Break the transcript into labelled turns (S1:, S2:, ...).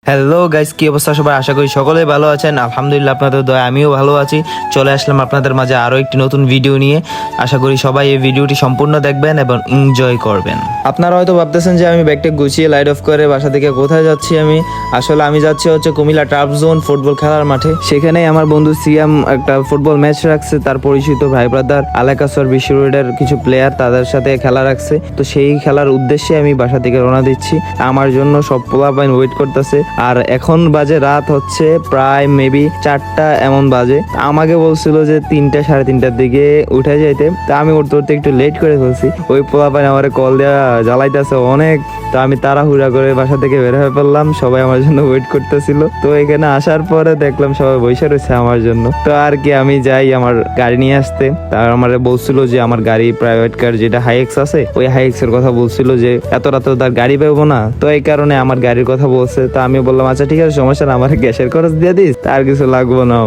S1: Hello guys, কি অবস্থা সবাই? আশা করি সকলেই ভালো আছেন। আলহামদুলিল্লাহ, আপনাদের দয়া আমিও ভালো আছি। চলে আসলাম আপনাদের মাঝে আরো একটি নতুন ভিডিও নিয়ে। আশা করি সবাই এই ভিডিওটি সম্পূর্ণ দেখবেন এবং এনজয় করবেন। আপনারা হয়তো ভাবতেছেন যে আমি ব্যাগটা গুছিয়ে লাইট অফ করে বাসা থেকে কোথায় যাচ্ছি। আসলে আমি যাচ্ছি হচ্ছে কুমিল্লা টার্ফ জোন ফুটবল খেলার মাঠে। সেখানেই আমার বন্ধু সিয়াম একটা ফুটবল ম্যাচ রাখছে, তার পরিচিত ভাই ব্রাদার আলাকাসর বিশ্ব রোডের কিছু প্লেয়ার তাদের সাথে খেলা রাখছে। তো সেই খেলার উদ্দেশ্যে আমি বাসা থেকে রওনা দিচ্ছি। আমার জন্য সব পোলাপাইন ওয়েট করতেছে। আর এখন বাজে রাত হচ্ছে প্রায় মেবি 4টা এমন বাজে। আমাকে বলছিল যে 3টা সাড়ে 3টার দিকে উঠে যাইতে, তা আমি উঠতে উঠতে একটু লেট করে ফেলছি। ওই পোলাপাইন আমার কল দেওয়া জ্বালাইতেছে অনেক। তো আমি তাড়াহুড়া করে বাসা থেকে বের হয়ে পড়লাম, সবাই আমার জন্য ওয়েট করতেছিল। তো এখানে আসার পরে দেখলাম সবাই বসে রয়েছে আমার জন্য। তো আর কি, আমি যাই আমার গাড়ি নিয়ে আসতে। তার আমার বলছিল যে আমার গাড়ি প্রাইভেট কার যেটা হাইএক্স আছে, ওই হাইএক্স এর কথা বলছিল যে এত রাতে তার গাড়ি পাবো না। তো এই কারণে আমার গাড়ির কথা বলছে। তো আমি বললাম আচ্ছা ঠিক আছে, সমস্যা না, আমার গ্যাসের খরচ দিয়ে দিস, তার কিছু লাগবো না।